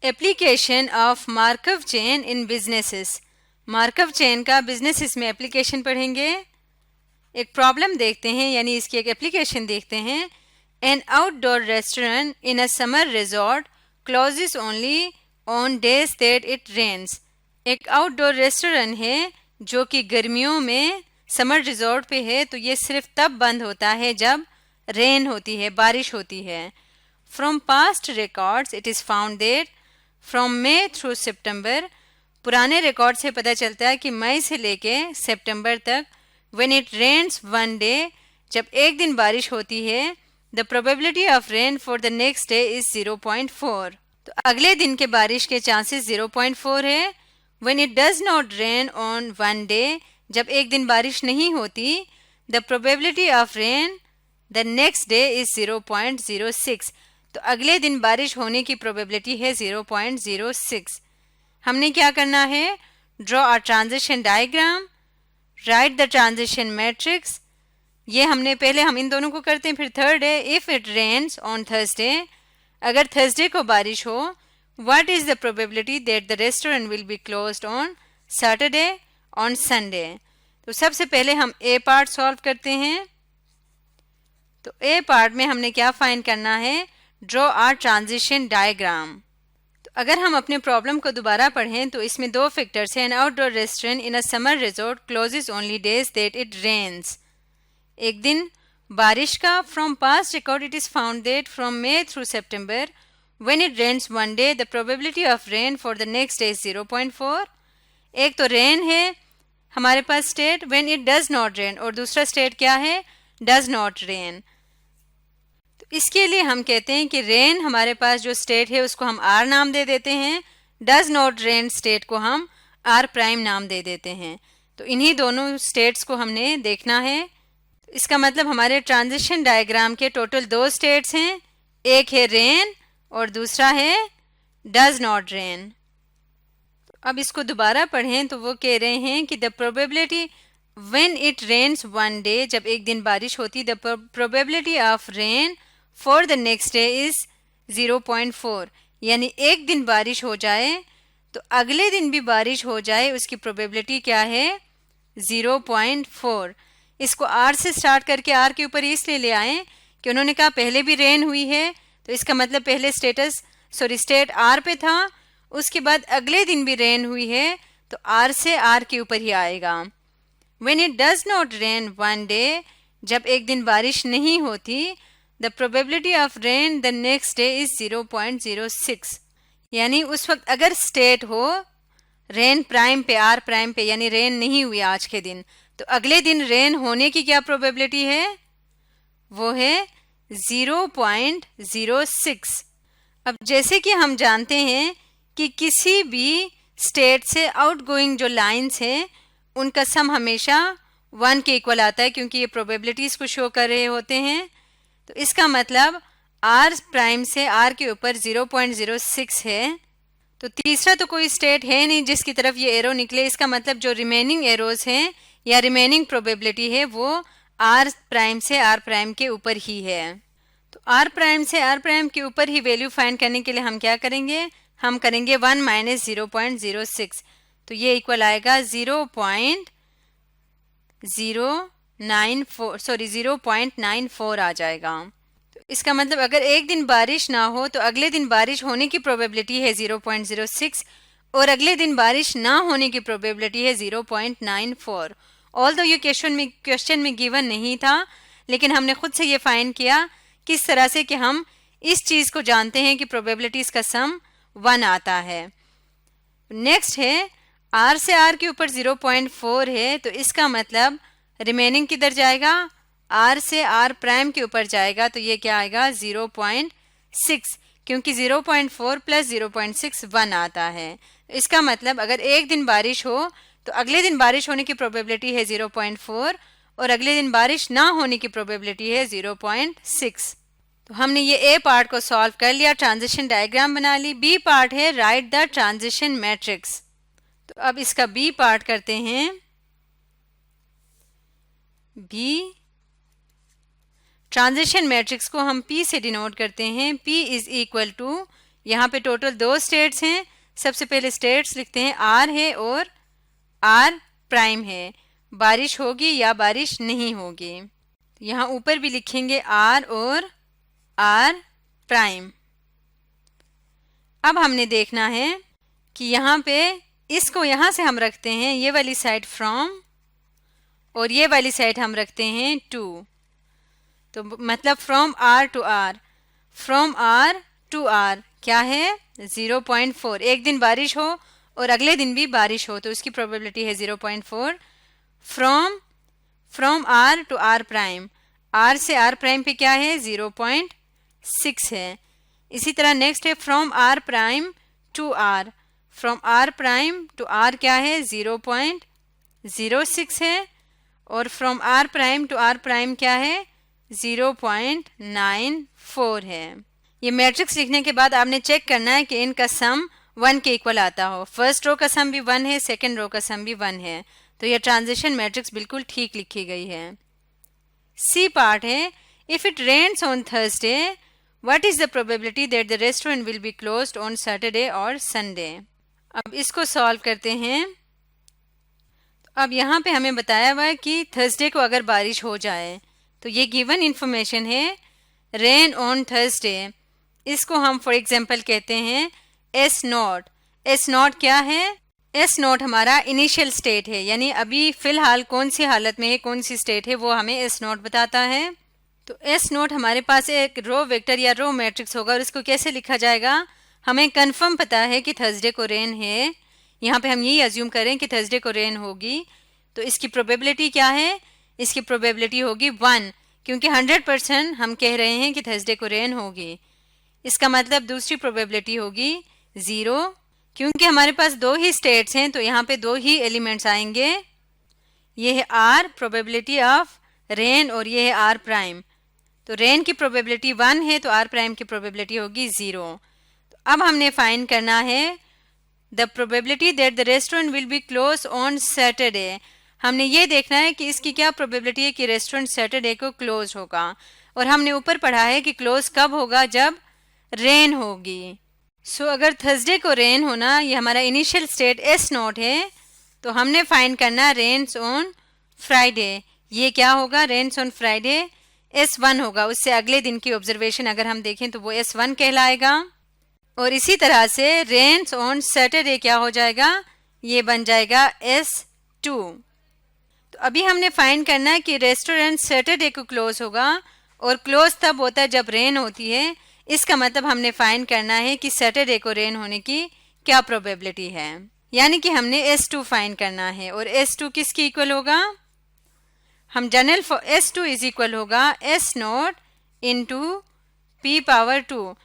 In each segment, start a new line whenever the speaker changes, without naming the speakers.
Application of Markov chain in businesses. Markov chain का businesses में application पढ़ेंगे। एक प्रॉब्लम देखते हैं, यानी इसकी एक एप्लीकेशन देखते हैं। An outdoor restaurant in a summer resort closes only on days that it rains. एक आउटडोर रेस्टोरेंट है जो कि गर्मियों में समर रिजॉर्ट पे है, तो ये सिर्फ तब बंद होता है जब रेन होती है, बारिश होती है। From past records it is found that from May through September, पुराने रिकॉर्ड से पता चलता है कि मई से लेके सितंबर तक, when it rains one day, जब एक दिन बारिश होती है, the probability of rain for the next day is 0.4। तो अगले दिन के बारिश के चांसेस 0.4 है। When it does not rain on one day, जब एक दिन बारिश नहीं होती, the probability of rain the next day is 0.06। तो अगले दिन बारिश होने की प्रोबेबिलिटी है 0.06। हमने क्या करना है? Draw a transition diagram, right the transition matrix. ये हमने पहले हम इन दोनों को करते हैं, फिर थर्ड है if it rains on Thursday, अगर थर्सडे को बारिश हो, what is the probability that the restaurant will be closed on Saturday on Sunday. तो सबसे पहले हम ए पार्ट सॉल्व करते हैं। तो ए पार्ट में हमने क्या फाइंड करना है? Draw R transition diagram. तो अगर हम अपने प्रॉब्लम को दोबारा पढ़ें तो इसमें दो फैक्टर्स हैं। An outdoor restaurant in a summer resort closes only days that it rains, एक दिन बारिश का। From past record it is found that from May through September when it rains one day the probability of rain for the next day is 0.4। एक तो rain है हमारे पास state, when it does not rain, और दूसरा state क्या है? Does not rain. इसके लिए हम कहते हैं कि रेन हमारे पास जो स्टेट है उसको हम आर नाम दे देते हैं, डज नॉट रेन स्टेट को हम आर प्राइम नाम दे देते हैं। तो इन्हीं दोनों स्टेट्स को हमने देखना है। इसका मतलब हमारे ट्रांजिशन डायग्राम के टोटल दो स्टेट्स हैं, एक है रेन और दूसरा है डज नॉट रेन। अब इसको दोबारा पढ़ें तो वो कह रहे हैं कि the probability when it rains one day, जब एक दिन बारिश होती, the probability of rain for the next day is 0.4। यानी एक दिन बारिश हो जाए तो अगले दिन भी बारिश हो जाए, उसकी प्रोबेबिलिटी क्या है? 0.4। इसको आर से स्टार्ट करके आर के ऊपर इसलिए ले आए कि उन्होंने कहा पहले भी रेन हुई है, तो इसका मतलब पहले स्टेट आर पे था, उसके बाद अगले दिन भी रेन हुई है, तो आर से आर के ऊपर ही आएगा। When it does not rain one day, जब एक दिन बारिश नहीं होती, the probability of rain the next day is 0.06। यानी उस वक्त अगर स्टेट हो रेन प्राइम पे, आर प्राइम पे, यानी रेन नहीं हुई आज के दिन, तो अगले दिन रेन होने की क्या प्रोबेबिलिटी है? वो है 0.06। अब जैसे कि हम जानते हैं कि किसी भी स्टेट से आउटगोइंग जो लाइंस हैं उनका सम हमेशा 1 के इक्वल आता है, क्योंकि ये प्रोबेबिलिटीज को शो कर रहे होते हैं। तो इसका मतलब आर प्राइम से आर के ऊपर 0.06 है। तो तीसरा तो कोई स्टेट है नहीं जिसकी तरफ ये एरो निकले। इसका मतलब जो रिमेनिंग एरोज हैं या रिमेनिंग प्रोबेबिलिटी है वो आर प्राइम से आर प्राइम के ऊपर ही है। तो आर प्राइम से आर प्राइम के ऊपर ही वैल्यू फाइंड करने के लिए हम क्या करेंगे? हम करेंगे 1 माइनस 0.06। तो ये इक्वल आएगा 0.94 आ जाएगा। तो इसका मतलब अगर एक दिन बारिश ना हो तो अगले दिन बारिश होने की प्रोबेबिलिटी है 0.06 और अगले दिन बारिश ना होने की प्रोबेबिलिटी है 0.94। ऑल्दो ये क्वेश्चन में गिवन नहीं था, लेकिन हमने खुद से ये फाइंड किया किस तरह से कि हम इस चीज़ को जानते हैं कि प्रोबेबिलिटीज़ का सम 1 आता है। नेक्स्ट है आर से आर के ऊपर 0.4 है, तो इसका मतलब रिमेनिंग किधर जाएगा? आर से आर प्राइम के ऊपर जाएगा। तो ये क्या आएगा? 0.6, क्योंकि 0.4 प्लस 0.6 1 आता है। इसका मतलब अगर एक दिन बारिश हो तो अगले दिन बारिश होने की प्रोबेबिलिटी है 0.4 और अगले दिन बारिश ना होने की प्रोबेबिलिटी है 0.6। तो हमने ये ए पार्ट को सॉल्व कर लिया, ट्रांजिशन डायग्राम बना ली। बी पार्ट है राइट द ट्रांजिशन मैट्रिक्स। तो अब इसका बी पार्ट करते हैं। बी ट्रांजिशन मैट्रिक्स को हम P से डिनोट करते हैं। P इज इक्वल टू, यहाँ पे टोटल 2 स्टेट्स हैं। सबसे पहले स्टेट्स लिखते हैं, आर है और आर प्राइम है, बारिश होगी या बारिश नहीं होगी। यहाँ ऊपर भी लिखेंगे आर और आर प्राइम। अब हमने देखना है कि यहाँ पे इसको यहाँ से हम रखते हैं ये वाली साइड फ्रॉम और ये वाली साइड हम रखते हैं टू। तो मतलब from R to R, from R to R क्या है 0.4। एक दिन बारिश हो और अगले दिन भी बारिश हो तो उसकी प्रोबेबिलिटी है 0.4। From R to R prime, R से आर प्राइम पे क्या है 0.6 है। इसी तरह नेक्स्ट है from R prime to R, from R prime to R क्या है 0.06 है और from R prime to R prime क्या है 0.94 है। ये मैट्रिक्स लिखने के बाद आपने चेक करना है कि इनका सम 1 के इक्वल आता हो। फर्स्ट रो का सम भी 1 है, सेकेंड रो का सम भी 1 है, तो ये ट्रांजिशन मैट्रिक्स बिल्कुल ठीक लिखी गई है। सी पार्ट है, if it rains on Thursday what is the probability that the restaurant will be closed on Saturday और संडे। अब इसको सॉल्व करते हैं। अब यहाँ पे हमें बताया हुआ है कि थर्सडे को अगर बारिश हो जाए तो ये गिवन इंफॉर्मेशन है रेन ऑन थर्सडे, इसको हम फॉर एग्जांपल कहते हैं एस नॉट। एस नॉट क्या है? एस नॉट हमारा इनिशियल स्टेट है, यानी अभी फिलहाल कौन सी हालत में है, कौन सी स्टेट है, वो हमें एस नॉट बताता है। तो एस नॉट हमारे पास एक रो वेक्टर या रो मैट्रिक्स होगा और इसको कैसे लिखा जाएगा, हमें कंफर्म पता है कि थर्सडे को रेन है। यहाँ पे हम यही अज्यूम करें कि थर्सडे को रेन होगी, तो इसकी प्रोबेबिलिटी क्या है? इसकी प्रोबेबिलिटी होगी 1, क्योंकि 100% हम कह रहे हैं कि थर्सडे को रेन होगी। इसका मतलब दूसरी प्रोबेबिलिटी होगी 0, क्योंकि हमारे पास 2 ही स्टेट्स हैं तो यहाँ पे 2 ही एलिमेंट्स आएंगे। ये है आर प्रोबेबिलिटी ऑफ रेन और ये है आर प्राइम। तो रेन की प्रोबेबिलिटी 1 है तो आर प्राइम की प्रोबेबिलिटी होगी 0। तो अब हमने फाइंड करना है the probability that the restaurant will be close on Saturday. हमने ये देखना है कि इसकी क्या प्रोबेबिलिटी है कि रेस्टोरेंट सैटरडे को क्लोज होगा, और हमने ऊपर पढ़ा है कि क्लोज कब होगा, जब रेन होगी। सो अगर थर्सडे को रेन होना, ये हमारा इनिशियल स्टेट एस नॉट है, तो हमने फाइंड करना रेन्स ऑन फ्राइडे। ये क्या होगा? रेन्स ऑन फ्राइडे S1 होगा, उससे अगले दिन की ऑब्जर्वेशन अगर हम देखें तो वो S1 कहलाएगा। और इसी तरह से रेन्स ऑन सैटरडे क्या हो जाएगा? ये बन जाएगा S2। तो अभी हमने फाइंड करना है कि रेस्टोरेंट सैटरडे को क्लोज होगा, और क्लोज तब होता है जब रेन होती है। इसका मतलब हमने फाइंड करना है कि सैटरडे को रेन होने की क्या प्रोबेबिलिटी है, यानी कि हमने S2 फाइंड करना है। और S2 किसकी इक्वल होगा? हम जनरल S2 इज इक्वल होगा S not into P power 2।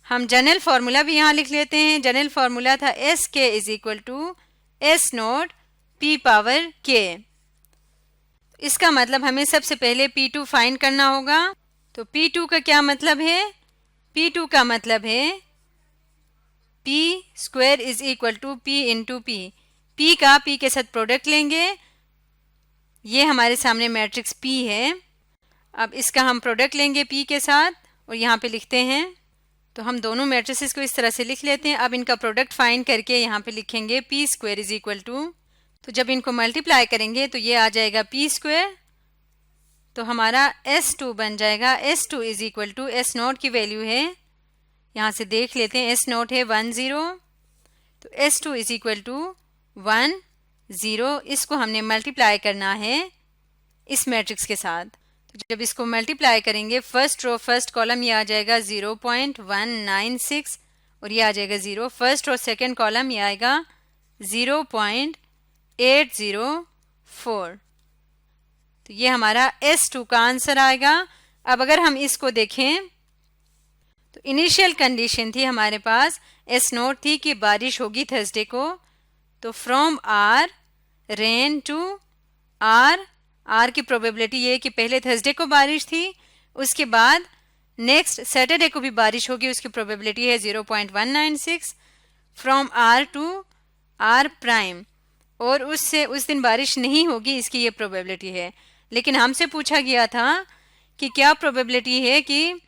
हम जनरल फार्मूला भी यहाँ लिख लेते हैं। जनरल फार्मूला था SK is equal to S not P power K। इसका मतलब हमें सबसे पहले P2 फाइंड करना होगा। तो P2 का क्या मतलब है? P2 का मतलब है P square is equal to P into P। P का P के साथ प्रोडक्ट लेंगे, ये हमारे सामने मैट्रिक्स P है। अब इसका हम प्रोडक्ट लेंगे P के साथ और यहाँ पे लिखते हैं। तो हम दोनों मैट्रिसेस को इस तरह से लिख लेते हैं। अब इनका प्रोडक्ट फाइंड करके यहाँ पे लिखेंगे P square is equal to, तो जब इनको मल्टीप्लाई करेंगे तो ये आ जाएगा P स्क्वायर, तो हमारा S2 बन जाएगा। S2 is equal to S not की वैल्यू है, यहाँ से देख लेते हैं, S नॉट है 1 0, तो S2 इज इक्वल टू 1 0। इसको हमने मल्टीप्लाई करना है इस मैट्रिक्स के साथ। तो जब इसको मल्टीप्लाई करेंगे, फर्स्ट रो फर्स्ट कॉलम ये आ जाएगा 0.196 और ये आ जाएगा 0। फर्स्ट रो सेकंड कॉलम ये आएगा 0.804। तो ये हमारा S2 का आंसर आएगा। अब अगर हम इसको देखें तो इनिशियल कंडीशन थी हमारे पास S नोट थी कि बारिश होगी थर्सडे को। तो from R rain to R की प्रोबेबिलिटी ये कि पहले थर्सडे को बारिश थी, उसके बाद नेक्स्ट सैटरडे को भी बारिश होगी, उसकी प्रोबेबिलिटी है 0.196। From R to R prime, और उससे उस दिन बारिश नहीं होगी, इसकी ये प्रोबेबिलिटी है। लेकिन हमसे पूछा गया था कि क्या प्रोबेबिलिटी है कि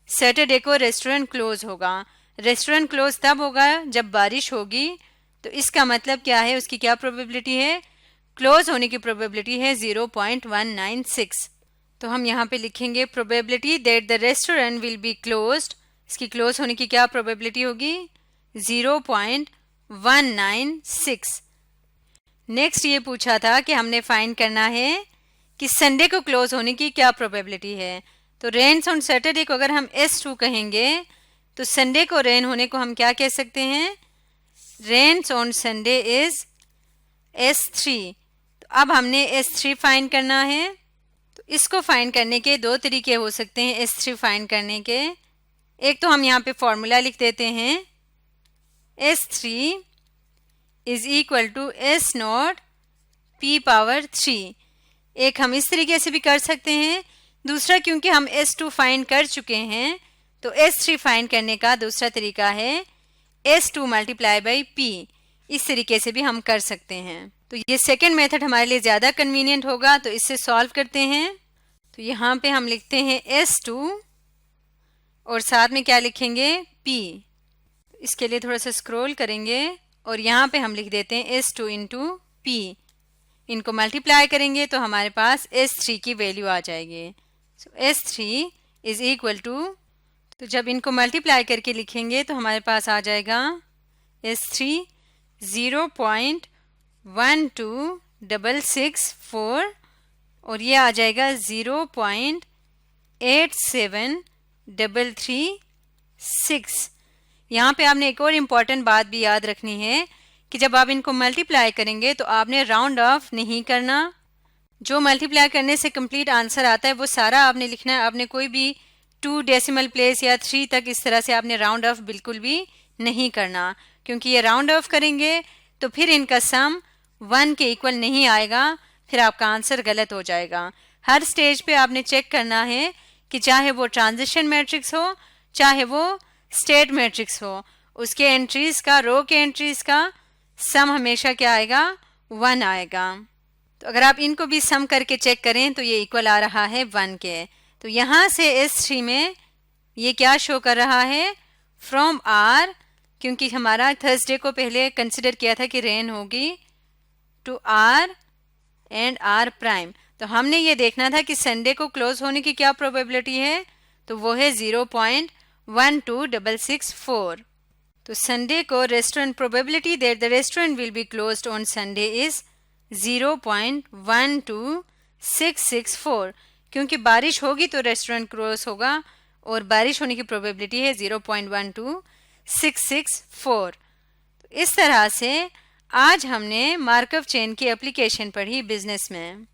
सैटरडे को रेस्टोरेंट क्लोज होगा। रेस्टोरेंट क्लोज तब होगा जब बारिश होगी, तो इसका मतलब क्या है, उसकी क्या प्रोबेबिलिटी है, क्लोज होने की प्रोबेबिलिटी है 0.196। तो हम यहाँ पे लिखेंगे probability that the restaurant will be closed, इसकी क्लोज होने की क्या प्रोबेबिलिटी होगी, 0.196। नेक्स्ट ये पूछा था कि हमने फाइंड करना है कि संडे को क्लोज होने की क्या प्रोबेबिलिटी है। तो रेन्स ऑन सैटरडे को अगर हम S2 कहेंगे तो संडे को रेन होने को हम क्या कह सकते हैं, rains on Sunday is S3। तो अब हमने S3 फाइंड करना है। तो इसको फाइंड करने के दो तरीके हो सकते हैं S3 फाइंड करने के। एक तो हम यहाँ पे फॉर्मूला लिख देते हैं, S3 is equal to S0 P⁻3। एक हम इस तरीके से भी कर सकते हैं, दूसरा क्योंकि हम S2 फाइंड कर चुके हैं तो S3 फाइंड करने का दूसरा तरीका है S2 मल्टीप्लाई बाई P। इस तरीके से भी हम कर सकते हैं। तो ये सेकेंड मेथड हमारे लिए ज़्यादा कन्वीनियंट होगा, तो इससे सॉल्व करते हैं। तो यहाँ पे हम लिखते हैं S2 और साथ में क्या लिखेंगे, P। इसके लिए थोड़ा सा स्क्रॉल करेंगे और यहाँ पे हम लिख देते हैं S2 इंटू P। इनको मल्टीप्लाई करेंगे तो हमारे पास S3 की वैल्यू आ जाएगी। सो S3 इज इक्वल टू, तो जब इनको मल्टीप्लाई करके लिखेंगे तो हमारे पास आ जाएगा S3 0.12664 और ये आ जाएगा 0.87336। यहाँ पे आपने एक और इम्पॉर्टेंट बात भी याद रखनी है कि जब आप इनको मल्टीप्लाई करेंगे तो आपने राउंड ऑफ नहीं करना। जो मल्टीप्लाई करने से कंप्लीट आंसर आता है वो सारा आपने लिखना है। आपने कोई भी 2 डेसिमल प्लेस या 3 तक इस तरह से आपने राउंड ऑफ बिल्कुल भी नहीं करना, क्योंकि ये राउंड ऑफ करेंगे तो फिर इनका सम 1 के इक्वल नहीं आएगा, फिर आपका आंसर गलत हो जाएगा। हर स्टेज पे आपने चेक करना है कि चाहे वो ट्रांजिशन मैट्रिक्स हो चाहे वो स्टेट मैट्रिक्स हो, उसके एंट्रीज का, रो के एंट्रीज का सम हमेशा क्या आएगा, 1 आएगा। तो अगर आप इनको भी सम करके चेक करें तो ये इक्वल आ रहा है 1 के। तो यहाँ से S3 में ये क्या शो कर रहा है, फ्रॉम R, क्योंकि हमारा थर्सडे को पहले कंसिडर किया था कि रेन होगी, to R and R prime. तो हमने ये देखना था कि संडे को क्लोज होने की क्या प्रोबेबिलिटी है, तो वो है 0.12664। तो संडे को restaurant probability that the restaurant will be closed on Sunday is 0.12664। क्योंकि बारिश होगी तो रेस्टोरेंट क्लोज होगा और बारिश होने की प्रोबेबिलिटी है 0.12664। तो इस तरह से आज हमने मार्कअप चेन की एप्लीकेशन पढ़ी बिजनेस में।